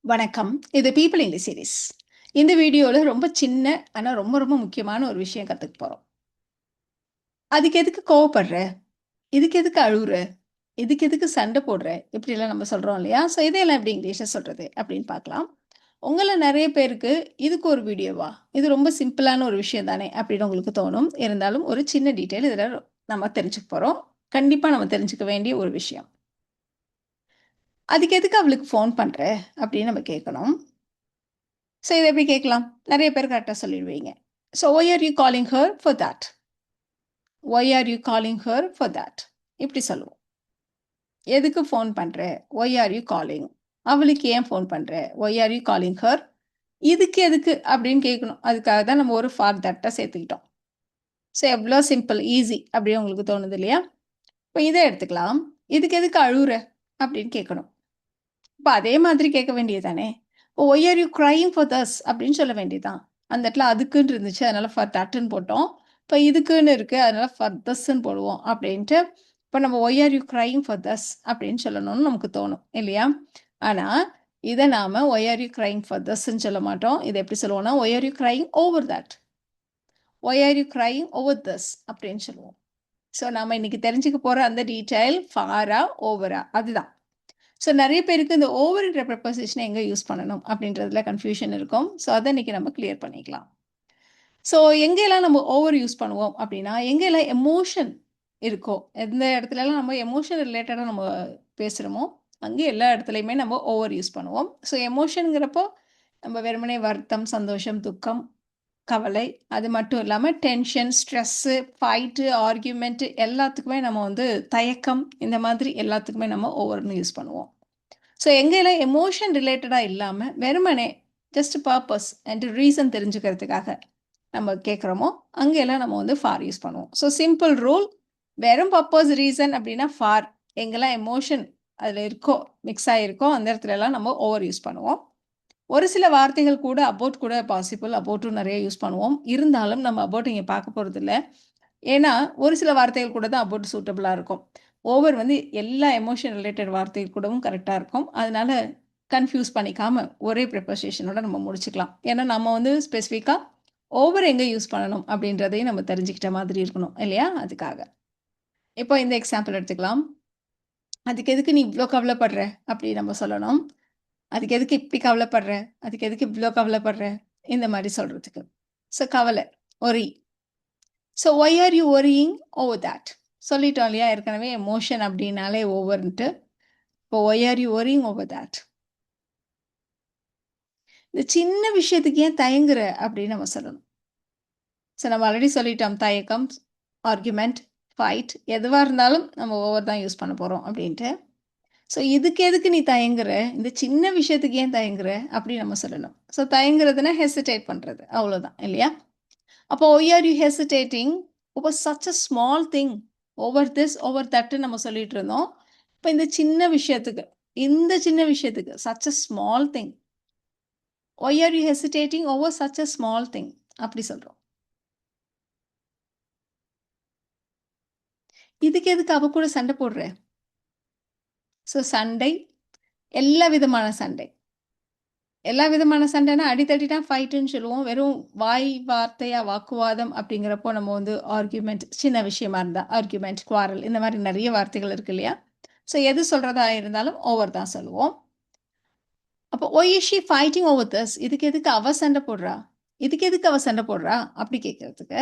வணக்கம். இது people in the series. இந்த வீடியோல ரொம்ப சின்ன, ஆனா ரொம்ப ரொம்ப முக்கியமான ஒரு விஷயம் கத்துக்க போறோம். அதுக்கு எதுக்கு கோவப்படுற? இதுக்கு எதுக்கு அழுவுற? இதுக்கு எதுக்கு சண்டை போடுற? இப்படிலாம் நம்ம சொல்றோம் இல்லையா? ஸோ இதையெல்லாம் எப்படி இங்கிலீஷ்ல சொல்றது? அப்படின்னு பார்க்கலாம். உங்கள நெறைய பேருக்கு இதுக்கு ஒரு வீடியோவா? இது ரொம்ப சிம்பிளான ஒரு விஷயம் தானே அப்படின்னு உங்களுக்கு தோணும். இருந்தாலும் ஒரு சின்ன டீட்டெயில் இதில நம்ம தெரிஞ்சுக்க போறோம். கண்டிப்பா நம்ம தெரிஞ்சுக்க வேண்டிய ஒரு விஷயம். அதுக்கு எதுக்கு அவளுக்கு ஃபோன் பண்ற? அப்படின்னு நம்ம கேட்கணும். ஸோ இத எப்படி கேட்கலாம்? நெறைய பேர் கரெக்ட்டா சொல்லிடுவீங்க. So why are you calling her for that? Why are you calling her for that? இப்படி சொல்லுவோம். எதுக்கு ஃபோன் பண்ற? Why are you calling? அவளுக்கு ஏன் ஃபோன் பண்ற? Why are you calling her? இதுக்கு எதுக்கு அப்படின்னு கேட்கணும். அதுக்காக தான் நம்ம ஒரு ஃபார் தட்ட சேர்த்துக்கிட்டோம். ஸோ எவ்வளோ சிம்பிள், ஈஸி அப்படின்னு உங்களுக்கு தோணுது இல்லையா? இப்போ இத எடுத்துக்கலாம். இதுக்கு எதுக்கு அழுவுற? அப்படின்னு கேட்கணும். இப்ப அதே மாதிரி கேட்க வேண்டியது தானே! "Why are you crying for this?" அப்படின்னு சொல்ல வேண்டியது தான். அந்த இடத்துல அதுக்குன்னு இருந்துச்சு. அதனால ஃபார் தட்ன்னு போட்டோம். இப்ப இதுக்குன்னு இருக்கு. அதனால ஃபார் தஸ்ன்னு போடுவோம் அப்படின்ட்டு, இப்ப நம்ம "why are you crying for this?" அப்படின்னு சொல்லணும்னு நமக்கு தோணும். இல்லையா? ஆனா, இத நாம "why are you crying for தஸ்ன்னு" சொல்ல மாட்டோம். இத எப்படி சொல்லுவோம்னா, "why are you crying over that? Why are you crying over this?" அப்படின்னு சொல்லுவோம். ஸோ, நாம இன்னைக்கு தெரிஞ்சுக்க போற அந்த டீட்டெயில் ஃபாரா, ஓவரா அதுதான். ஸோ நெறைய பேருக்கு இந்த ஓவர்ன்ற ப்ரிப்போசிஷன எங்க யூஸ் பண்ணணும் அப்படின்றதுல கன்ஃப்யூஷன் இருக்கும். ஸோ அத இன்னைக்கு நம்ம கிளியர் பண்ணிக்கலாம். ஸோ எங்கெல்லாம் நம்ம ஓவர் யூஸ் பண்ணுவோம் அப்படின்னா, எங்கெல்லாம் எமோஷன் இருக்கோ, எந்த இடத்துலலாம் நம்ம எமோஷன் ரிலேட்டடா நம்ம பேசுறோமோ, அங்கே எல்லா இடத்துலயுமே நம்ம ஓவர் யூஸ் பண்ணுவோம். ஸோ எமோஷன்ங்கிறப்போ, நம்ம வெறுமனே வருத்தம், சந்தோஷம், துக்கம், கவலை, அது மட்டும் இல்லாம டென்ஷன், ஸ்ட்ரெஸ்ஸு, ஃபைட்டு, ஆர்கியூமென்ட் எல்லாத்துக்குமே நம்ம வந்து தயக்கம், இந்த மாதிரி எல்லாத்துக்குமே நம்ம ஓவர்ன்னு யூஸ் பண்ணுவோம். ஸோ எங்கெல்லாம் எமோஷன் ரிலேட்டடா இல்லாம, வெறுமனே ஜஸ்ட் பர்ப்பஸ் அண்ட் ரீசன் தெரிஞ்சுக்கிறதுக்காக நம்ம கேட்குறோமோ, அங்க எல்லாம் நம்ம வந்து ஃபார் யூஸ் பண்ணுவோம். ஸோ சிம்பிள் ரூல் வெறும் பர்ப்பஸ், ரீசன் அப்படின்னா ஃபார். எங்கெல்லாம் எமோஷன் அதில இருக்கோ, மிக்ஸ் ஆகியிருக்கோ, அந்த இடத்துலலாம் நம்ம ஓவர் யூஸ் பண்ணுவோம். ஒரு சில வார்த்தைகள் கூட அபௌட் கூட பாசிபிள். அபௌட்டும் நெறைய யூஸ் பண்ணுவோம். இருந்தாலும் நம்ம அபௌட் இங்க பார்க்க போறதில்ல. ஏன்னா, ஒரு சில வார்த்தைகள் கூட தான் அபௌட் சூட்டபிளா இருக்கும். ஓவர் வந்து எல்லா எமோஷன் ரிலேட்டட் வார்த்தைகள் கூடவும் கரெக்ட்டா இருக்கும். அதனால கன்ஃப்யூஸ் பண்ணிக்காம ஒரே ப்ரிப்போசிஷனோட நம்ம முடிச்சுக்கலாம். ஏன்னா, நம்ம வந்து ஸ்பெசிஃபிக்கா ஓவர் எங்க யூஸ் பண்ணணும் அப்படின்றதையும் நம்ம தெரிஞ்சுக்கிட்ட மாதிரி இருக்கணும் இல்லையா? அதுக்காக. இப்போ இந்த எக்ஸாம்பிள் எடுத்துக்கலாம். "அதுக்கு எதுக்கு நீ இவ்ளோ கவலைப்படுற?" அப்படி நம்ம சொல்லணும். "அதுக்கு எதுக்கு இப்படி கவலைப்படுற? அதுக்கு எதுக்கு இவ்ளோ கவலைப்படுற?" இந்த மாரி சொல்றதுக்கு. ஸோ கவலை, worry. So why are you worrying over that? சொல்லிட்டோம் இல்லையா? ஏற்கனவே எமோஷன் அப்படின்னாலே ஓவர்ன்ட்டு. இப்போ why are you worrying over that? இந்த சின்ன விஷயத்துக்கு ஏன் தயங்குற? அப்படின்னு நம்ம சொல்லணும். ஸோ நம்ம ஆல்ரெடி சொல்லிட்டோம். தயக்கம், ஆர்குமென்ட், ஃபைட் எதுவா இருந்தாலும் நம்ம ஓவர் தான் யூஸ் பண்ண போறோம் அப்படின்ட்டு. ஸோ இதுக்கு எதுக்கு நீ தயங்குற? இந்த சின்ன விஷயத்துக்கு ஏன் தயங்குற? அப்படி நம்ம சொல்லணும். ஸோ தயங்குறதுன்னா ஹெசிடேட் பண்றது. அவ்வளோதான் இல்லையா? அப்போ why are you hesitating over such a small thing? Over this, over தட்ன்னு நம்ம சொல்லிட்டு இருந்தோம். இப்ப இந்த சின்ன விஷயத்துக்கு, இந்த சின்ன விஷயத்துக்கு such a small thing. Why are you hesitating over such a small thing? அப்படி சொல்றோம். இதுக்கு எதுக்கு அவ கூட சண்டை போடுற? ஸோ சண்டை, எல்லா விதமான சண்டை. எல்லா விதமான சண்டைன்னா அடிதடினா ஃபைட்டுன்னு சொல்லுவோம். வெறும் வாய் வார்த்தையா வாக்குவாதம் அப்படிங்கிறப்போ நம்ம வந்து ஆர்கியூமெண்ட் சின்ன விஷயமா இருந்தா ஆர்கியூமெண்ட், குவாரல் இந்த மாதிரி நிறைய வார்த்தைகள் இருக்கு இல்லையா? ஸோ எது சொல்றதா இருந்தாலும் ஓவர் தான் சொல்லுவோம். அப்போ why is she fighting over this? இதுக்கு எதுக்கு அவ சண்டை போடுறா? இதுக்கு எதுக்கு அவ சண்டை போடுறா? அப்படி கேட்கறதுக்கு.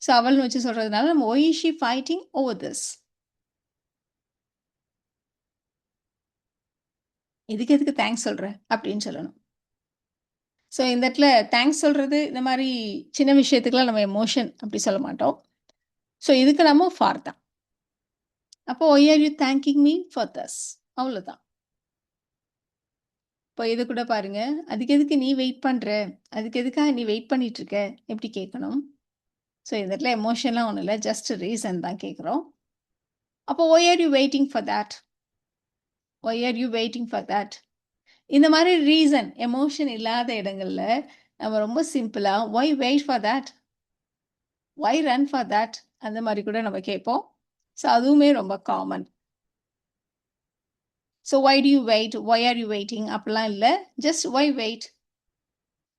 ஸோ அவள்னு வச்சு சொல்றதுனால நம்ம why is she fighting over this? இதுக்கு எதுக்கு தேங்க்ஸ் சொல்ற? அப்படின்னு சொல்லணும். ஸோ இந்த இடத்துல தேங்க்ஸ் சொல்றது இந்த மாதிரி சின்ன விஷயத்துக்குலாம் நம்ம எமோஷன் அப்படி சொல்ல மாட்டோம். ஸோ இதுக்கு நம்ம ஃபார் தான். அப்போ why are you thanking me for this? அவ்வளோதான். இப்போ இது கூட பாருங்க. அதுக்கு எதுக்கு நீ வெயிட் பண்ற? அதுக்கு எதுக்காக நீ வெயிட் பண்ணிட்டு இருக்க? எப்படி கேட்கணும். ஸோ இந்த இடத்துல எமோஷன்லாம் ஒண்ணும் இல்ல. ஜஸ்ட் ரீசன் தான் கேட்குறோம். அப்போ why are you waiting for that? Why are you waiting for that? இந்த மாதிரி ரீசன், எமோஷன் இல்லாத இடங்கள்ல நம்ம ரொம்ப சிம்பிளா why wait for that? Why run for that? அந்த மாதிரி கூட நம்ம கேட்போம். ஸோ அதுவுமே ரொம்ப common. So why do you wait, why are you waiting அப்படிலாம் இல்லை, ஜஸ்ட் why wait,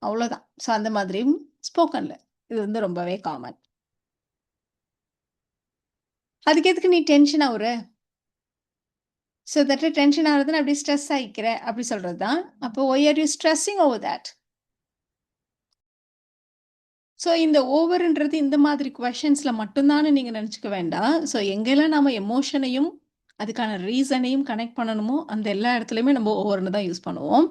அவ்வளோதான். ஸோ அந்த மாதிரியும் ஸ்போக்கன்ல இது வந்து ரொம்பவே காமன். அதுக்கு எதுக்கு நீ டென்ஷன் ஆகுற, ஸோ தட் டென்ஷன் ஆகுறதுன்னு அப்படியே ஸ்ட்ரெஸ் ஆகிக்கிற அப்படி சொல்கிறது தான். அப்போ why are you stressing over that. So இந்த ஓவர்ன்றது இந்த மாதிரி கொஷின்ஸில் மட்டும்தானே நீங்கள் நினச்சிக்க வேண்டாம். ஸோ எங்கெல்லாம் நம்ம எமோஷனையும் அதுக்கான ரீசனையும் கனெக்ட் பண்ணணுமோ அந்த எல்லா இடத்துலையுமே நம்ம ஓவர்னு தான் யூஸ் பண்ணுவோம்.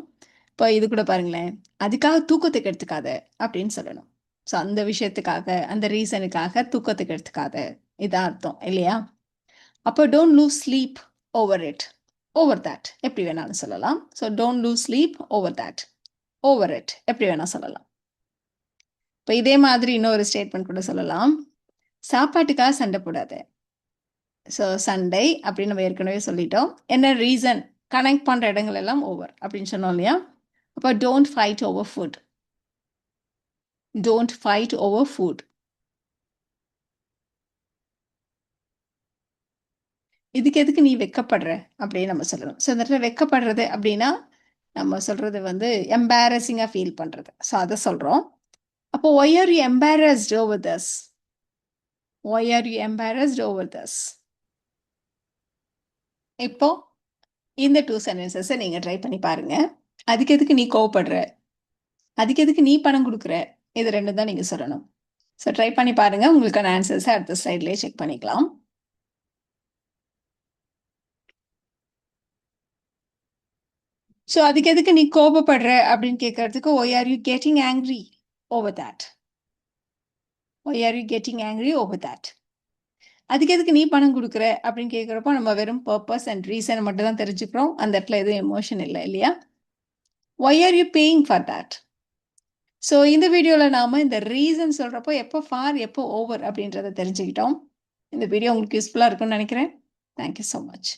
இப்போ இது கூட பாருங்களேன், அதுக்காக தூக்கத்துக்கு எடுத்துக்காத அப்படின்னு சொல்லணும். ஸோ அந்த விஷயத்துக்காக அந்த ரீசனுக்காக தூக்கத்துக்கு எடுத்துக்காத, இதான் அர்த்தம் இல்லையா? அப்போ don't loose sleep over it, over that எப்படி வேணாலும் சொல்லலாம். So don't loose sleep over that, over it எப்படி வேணால் சொல்லலாம். இப்போ இதே மாதிரி இன்னொரு ஸ்டேட்மெண்ட் கூட சொல்லலாம், சாப்பாட்டுக்காக சண்டை போடாத. ஸோ சண்டை அப்படின்னு நம்ம ஏற்கனவே சொல்லிட்டோம். என்ன ரீசன் கனெக்ட் பண்ணுற இடங்கள் எல்லாம் ஓவர் அப்படின்னு சொன்னோம் இல்லையா? அப்போ don't fight over food, don't fight over food. இதுக்கு எதுக்கு நீ வெக்கப்படுற அப்படின்னு நம்ம சொல்லணும். ஸோ இந்த இடத்துல வெக்கப்படுறது அப்படின்னா நம்ம சொல்றது வந்து எம்பாரசிங்காக ஃபீல் பண்ணுறது. ஸோ அதை சொல்கிறோம். அப்போ why are you embarrassed over this, why are you embarrassed over this. இப்போ இந்த 2 சென்டென்சஸை நீங்கள் ட்ரை பண்ணி பாருங்க. அதுக்கு எதுக்கு நீ கோவப்படுற, அதுக்கு எதுக்கு நீ பணம் கொடுக்குற, இது ரெண்டு தான் நீங்கள் சொல்லணும். ஸோ ட்ரை பண்ணி பாருங்க, உங்களுக்கான ஆன்சர்ஸை அடுத்த ஸ்லைட்லேயே செக் பண்ணிக்கலாம். ஸோ அதுக்கு எதுக்கு நீ கோபப்படுற அப்படின்னு கேட்கறதுக்கு why are you getting angry over that, why are you getting angry over that. அதுக்கு எதுக்கு நீ பணம் கொடுக்குற அப்படின்னு கேட்குறப்போ நம்ம வெறும் பர்பஸ் அண்ட் ரீசன் மட்டும் தான் தெரிஞ்சுக்கிறோம். அந்த இடத்துல எதுவும் எமோஷன் இல்லை இல்லையா? why are you paying for that. So இந்த வீடியோவில் நாம் இந்த ரீசன் சொல்கிறப்போ எப்போ ஃபார் எப்போ ஓவர் அப்படின்றத தெரிஞ்சுக்கிட்டோம். இந்த வீடியோ உங்களுக்கு யூஸ்ஃபுல்லாக இருக்கும்னு நினைக்கிறேன். Thank you so much.